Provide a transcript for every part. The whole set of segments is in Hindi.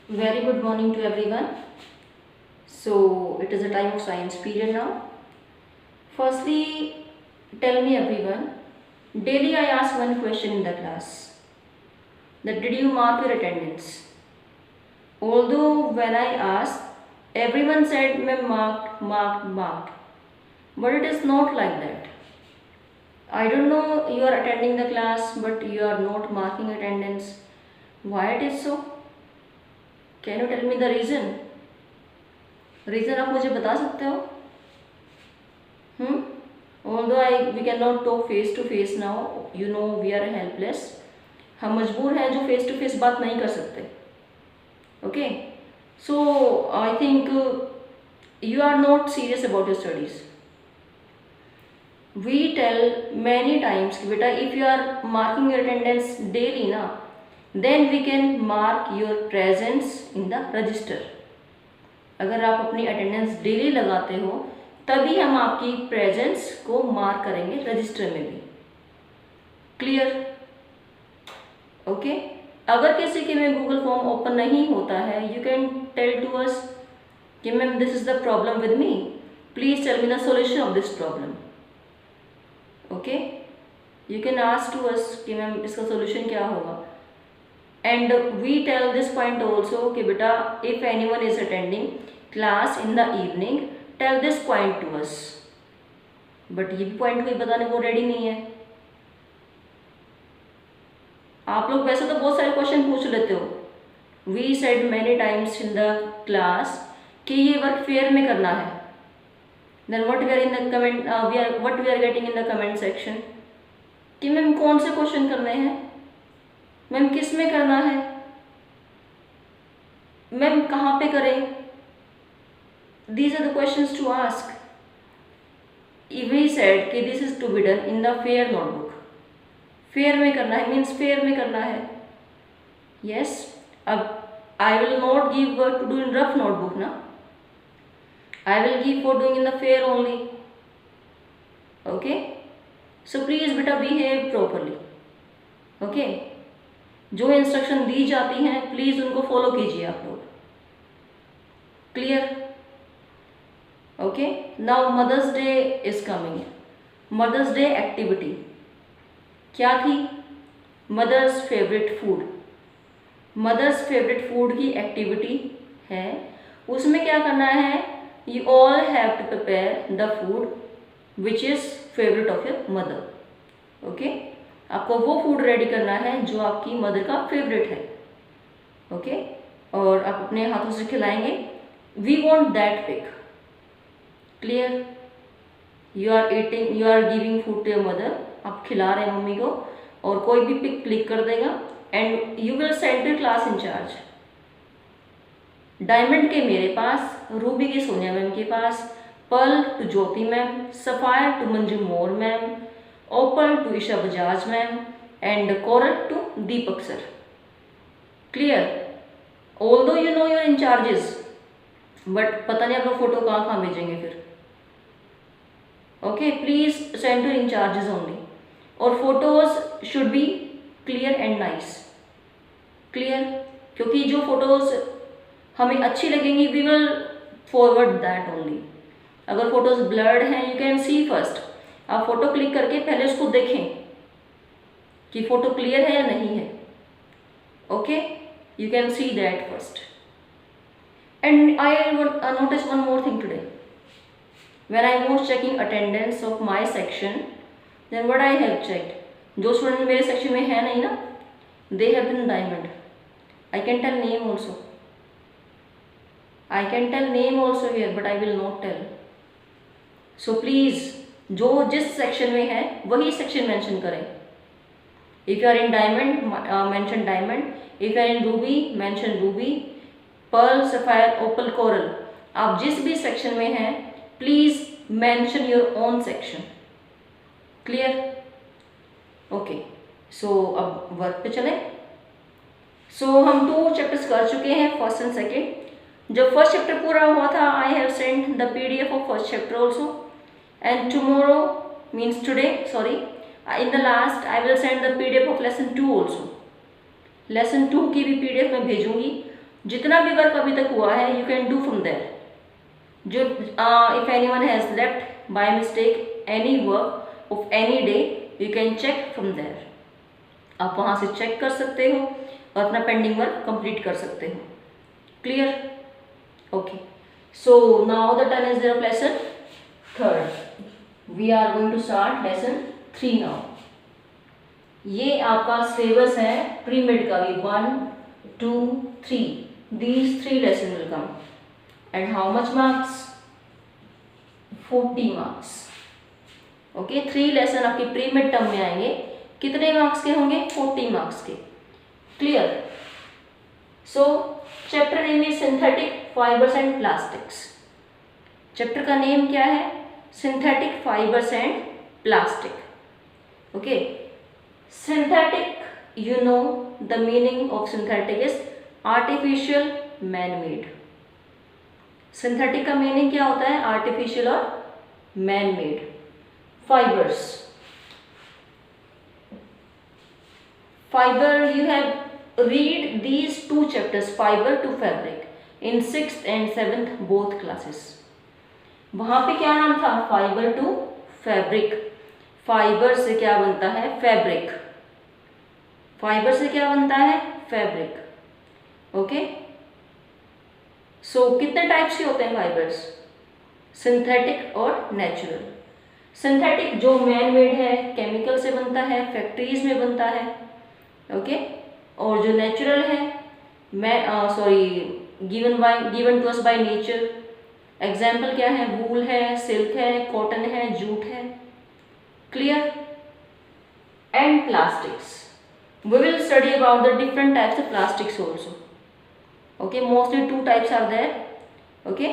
Very good morning to everyone. So it is a time of science period now. Firstly, tell me everyone, daily I ask one question in the class, that did you mark your attendance? Although when I asked, everyone said मैं marked. But it is not like that. I don't know, you are attending the class but you are not marking attendance. Why it is so? Can you tell me the reason? Reason आप मुझे बता सकते हो? Although we cannot talk face to face now, you know we are helpless. हम मजबूर हैं जो face to face बात नहीं कर सकते. Okay, so I think you are not serious about your studies. We tell many times कि बेटा if you are marking your attendance daily ना, then we can mark your presence in the register. अगर आप अपनी अटेंडेंस डेली लगाते हो तभी हम आपकी प्रेजेंस को मार्क करेंगे रजिस्टर में भी. क्लियर? ओके. अगर किसी के में गूगल फॉर्म ओपन नहीं होता है, you can tell to us कि ma'am this is the problem with me, please tell me the solution of this problem. Okay, you can ask to us कि मैम इसका सॉल्यूशन क्या होगा. And we tell this point also कि बेटा if anyone is attending class in the evening, tell this point to us. But ये भी पॉइंट कोई बताने को रेडी नहीं है. आप लोग वैसे तो बहुत सारे क्वेश्चन पूछ लेते हो. We said many times in the class कि ये वर्क फेयर में करना है. Then what we are in the comment, what we are getting in the comment section कि मैम कौन से क्वेश्चन करने हैं, मैम किस में करना है, मैम कहाँ पे करें. These are the questions to ask. We said कि this is to be done in the fair notebook. Fair में करना है मीन्स फेयर में करना है. Yes. अब I will not give work to do in rough notebook ना. I will give for doing in the fair only. Okay. So please बेटा behave properly. Okay. जो इंस्ट्रक्शन दी जाती हैं प्लीज उनको फॉलो कीजिए आप लोग. Clear? Okay. Now Mother's Day is coming. Mother's Day activity क्या थी? Mother's favourite food. Mother's favourite food की एक्टिविटी है. उसमें क्या करना है? You all have to prepare the food which is favourite of your mother. Okay. आपको वो फूड रेडी करना है जो आपकी मदर का फेवरेट है. ओके. और आप अपने हाथों से खिलाएंगे. We want that pic. Clear? You are eating, you are giving food to your mother. आप खिला रहे हैं मम्मी को और कोई भी पिक क्लिक कर देगा and you will send to class incharge. Diamond के मेरे पास, रूबी के सोनिया मैम के पास, pearl to Jyoti ma'am, sapphire to Manju More ma'am, opal to Esha Bajaj ma'am and coral to Deepak sir. Clear? Although you know your incharges but पता नहीं आप लोग फोटो कहाँ कहाँ भेजेंगे फिर. Okay. Please send to incharges only और photos should be clear and nice. Clear? क्योंकि जो फोटोज हमें अच्छी लगेंगी we will forward that only. अगर फोटोज ब्लर्ड हैं यू कैन सी फर्स्ट. आप फोटो क्लिक करके पहले उसको देखें कि फोटो क्लियर है या नहीं है. Okay. You can see that first. And I notice one more thing today. When I was checking attendance of my section, then what I have checked, जो स्टूडेंट मेरे सेक्शन में है नहीं ना, they have been diamond. I can tell name also. I can tell name also here, but I will not tell. So please, जो जिस सेक्शन में है वही सेक्शन मेंशन करें. If you are in diamond, mention diamond. If you are in ruby, mention ruby. Pearl, sapphire, opal, coral. आप जिस भी सेक्शन में हैं please mention your own section. Clear? Okay. So अब वर्क पे चलें. सो हम 2 चैप्टर्स कर चुके हैं, फर्स्ट एंड सेकेंड. जब फर्स्ट चैप्टर पूरा हुआ था I have send the PDF of first chapter also and tomorrow means today sorry in the last I will send the PDF of lesson 2 also. Lesson 2 की भी PDF मैं भेजूंगी जितना भी वर्क अभी तक हुआ है you can do from there. जो if anyone has left by mistake any work of any day you can check from there. आप वहां से चेक कर सकते हो और अपना पेंडिंग वर्क कंप्लीट कर सकते हो। Clear? Okay, so now the turn is there of lesson third. We are going to start lesson 3 now. ये आपका सिलेबस है प्री मेड का भी 1 2 3। These 3 lessons will come and how much marks? 40 marks. Okay, 3 lesson आपके प्री मिड टर्म में आएंगे। कितने मार्क्स के होंगे? 40 मार्क्स के। Clear? So chapter name is synthetic fibres and plastics. Chapter का नेम क्या है? Synthetic fibres and plastic. Okay, synthetic, you know the meaning of synthetic is artificial man made। Synthetic का मीनिंग क्या होता है? आर्टिफिशियल और man made. Fibres, fibre you have read these 2 chapters fibre to fabric in 6th and 7th both classes. वहां पे क्या नाम था? Fibre to fabric. फाइबर से क्या बनता है? फैब्रिक। फाइबर से क्या बनता है? फैब्रिक। ओके, सो कितने टाइप्स के होते हैं फाइबर्स? सिंथेटिक और नेचुरल। सिंथेटिक जो मैन मेड है, केमिकल से बनता है, फैक्ट्रीज में बनता है। ओके, और जो नेचुरल है given to us by nature. Example क्या है? वूल है, सिल्क है, कॉटन है, जूट है। Clear? And plastics, we will study about the different types of plastics also। okay, mostly 2 types are there। okay,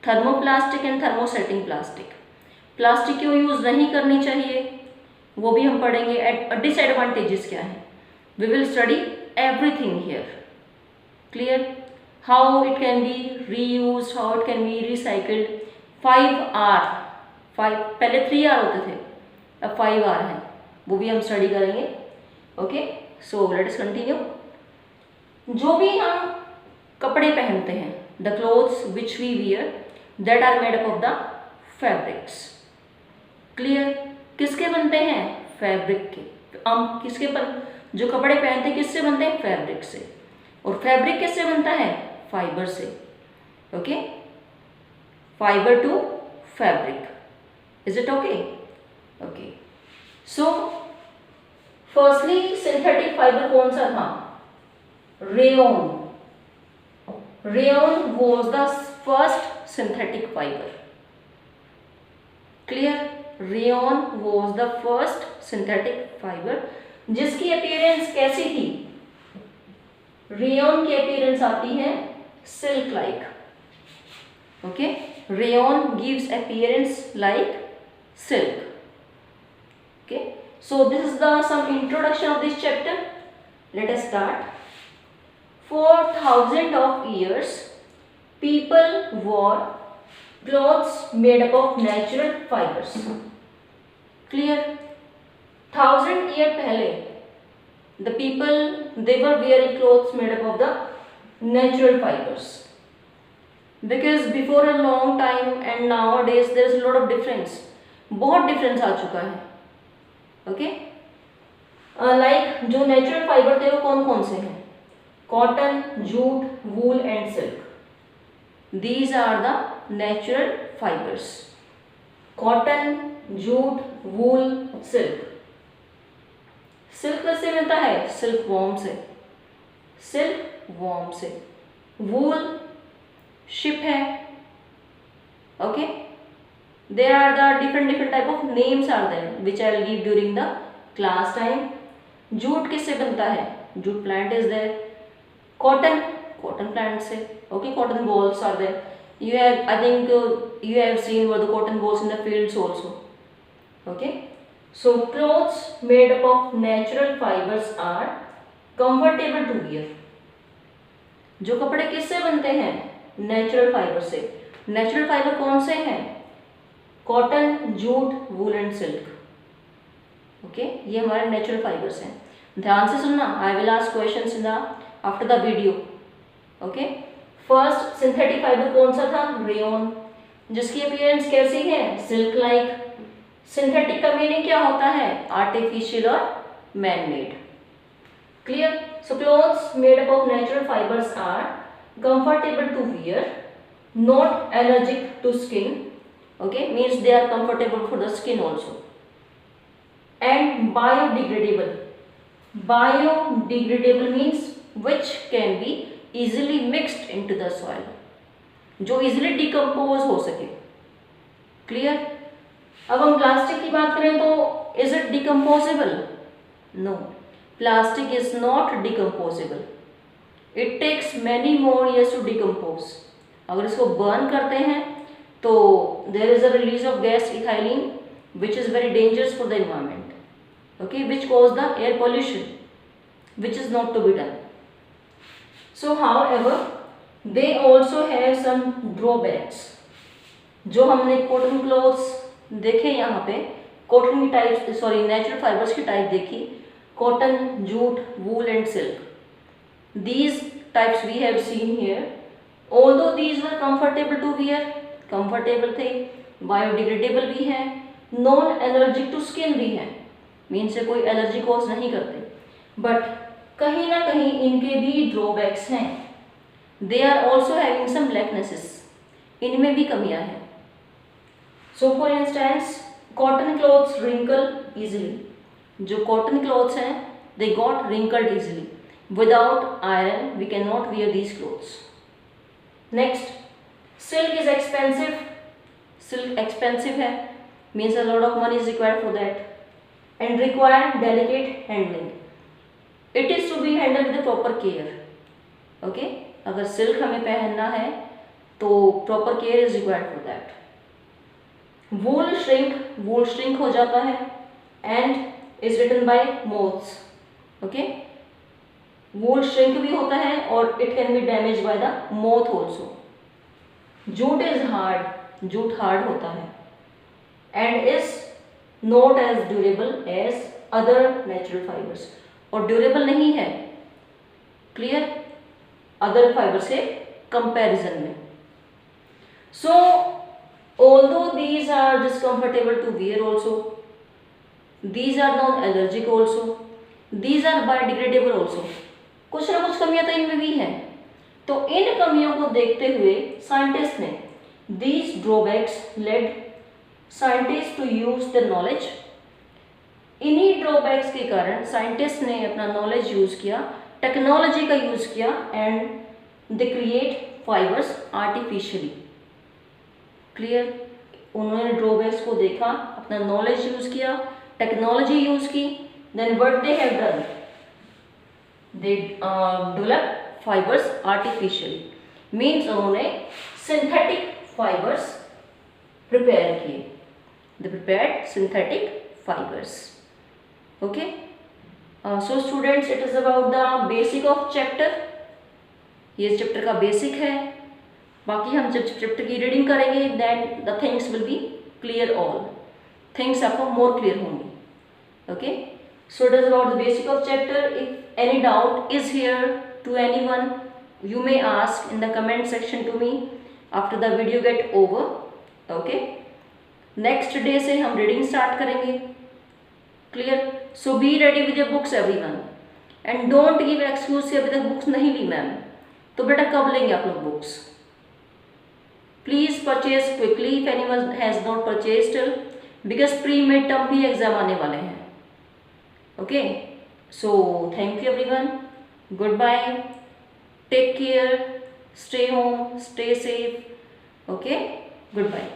thermoplastic and thermosetting plastic। Plastic क्यों यूज नहीं करनी चाहिए वो भी हम पढ़ेंगे। डिसएडवांटेजेस क्या है? we will study everything here। clear? how it can be reused, how it can be recycled। 5R, पहले 3R होते थे, अब 5R है, वो भी हम स्टडी करेंगे। Okay, so let us continue. जो भी हम कपड़े पहनते हैं, the clothes which we wear that are made up of the fabrics. Clear? किसके बनते हैं? फैब्रिक के। हम किसके पर जो कपड़े पहनते हैं किससे बनते हैं? फैब्रिक से। और फैब्रिक किससे बनता है? फाइबर से। Okay, fibre to fabric. Is it okay? Okay, so firstly synthetic fibre कौन सा था? Rayon. Rayon was the first synthetic fibre. Clear? Rayon was the first synthetic fibre जिसकी अपीयरेंस कैसी थी? रेयॉन की अपीयरेंस आती है silk like. Okay, rayon gives appearance like silk. Okay, so this is the some introduction of this chapter। let us start। for thousands of years people wore clothes made up of natural fibers। clear? 1000 years पहले the people they were wearing clothes made up of the natural fibers because before a long time and nowadays there is a lot of difference। बहुत डिफरेंस आ चुका है। ओके, लाइक जो नेचुरल फाइबर थे वो कौन कौन से हैं? Cotton, jute, wool and silk. These are the natural fibres. Cotton, jute, wool, silk. Silk किससे मिलता है? सिल्क वॉर्म से। सिल्क वॉर्म से। वूल शिप है। Okay, there are the different type of names are there which I will give during the class time। Jute किससे बनता है? Jute plant is there। cotton plant से। okay, cotton balls are there। you have I think you have seen the cotton balls in the fields also। okay, so clothes made up of natural fibers are comfortable to wear। जो कपड़े किससे बनते हैं? नेचुरल फाइबर से। नेचुरल फाइबर कौन से हैं? Cotton, jute, wool and silk. Okay, ये हमारे नेचुरल फाइबर्स हैं। ध्यान से सुनना, I will ask questions in the after the video. Okay, first synthetic fibre कौन सा था? रेयॉन, जिसकी अपीयरेंस कैसी है? Silk like. सिंथेटिक का मीनिंग क्या होता है? आर्टिफिशियल और man made. Clear? So clothes made up of natural fibres are comfortable to wear, not allergic to skin, okay, means they are comfortable for the skin also, and biodegradable. Biodegradable means which can be easily mixed into the soil, जो easily decompose हो सके। क्लियर? अब हम प्लास्टिक की बात करें तो is it decomposable? No, plastic is not decomposable. It takes many more years to decompose. अगर इसको बर्न करते हैं तो there is a release of gas ethylene which is very dangerous for the environment, okay, which cause the air pollution, which is not to be done. So however they also have some drawbacks. जो हमने कॉटन क्लॉथ्स देखे यहाँ पे, कॉटन की टाइप, सॉरी नेचुरल फाइबर्स की टाइप देखी, cotton, jute, wool and silk. These types we have seen here. Although these were comfortable to wear, comfortable थे, biodegradable भी हैं, non allergic to skin भी हैं, मीन्स से कोई एलर्जी कॉज नहीं करते, बट कहीं ना कहीं इनके भी ड्रॉबैक्स हैं। They are also having some likenesses, इनमें भी कमियां हैं। So for instance, cotton clothes wrinkle easily. जो cotton clothes हैं, they got wrinkled easily. Without iron, we cannot wear these clothes. Next, silk is expensive. Silk expensive है, means a lot of money is required for that, and require delicate handling. It is to be handled with the proper care. Okay, अगर silk हमें पहनना है तो proper care is required for that. Wool shrink हो जाता है and is eaten by moths. Okay. Wool shrink भी होता है और it can be damage by the moth also. Jute is hard, jute hard होता है and is not as durable as other natural fibres, और ड्यूरेबल नहीं है, क्लियर, अदर फाइबर से कंपैरिजन में। So although these are discomfortable to wear also, these are not allergic also, these are biodegradable also. कुछ ना कुछ कमियां तो इनमें भी हैं। तो इन कमियों को देखते हुए साइंटिस्ट ने these drawbacks led scientist to use the knowledge. इन्हीं ड्रॉबैक्स के कारण साइंटिस्ट ने अपना नॉलेज यूज किया, टेक्नोलॉजी का यूज किया, and they create fibres artificially. Clear? उन्होंने ड्रॉबैक्स को देखा, अपना नॉलेज यूज किया, टेक्नोलॉजी यूज की, then what they have done, they develop fibers artificially, means उन्होंने synthetic fibers prepare किए, they prepared synthetic fibers. Okay, so students, it is about the basic of chapter. ये चैप्टर का बेसिक है, बाकी हम जब चैप्टर की रीडिंग करेंगे then the things will be clear, all things आपको more clear होंगी। Okay, so it is about the basic of chapter. If any doubt is here to anyone, you may ask in the comment section to me after the video get over. Okay, next day से हम reading start करेंगे। Clear? So be ready with your books everyone, and don't give excuse से अभी तक books नहीं ली मैम, तो बेटा कब लेंगे आप लोग books? Please purchase quickly if anyone has not purchased till, because pre-midterm भी एग्जाम आने वाले हैं। Okay, so thank you everyone, goodbye, take care, stay home, stay safe, okay, goodbye.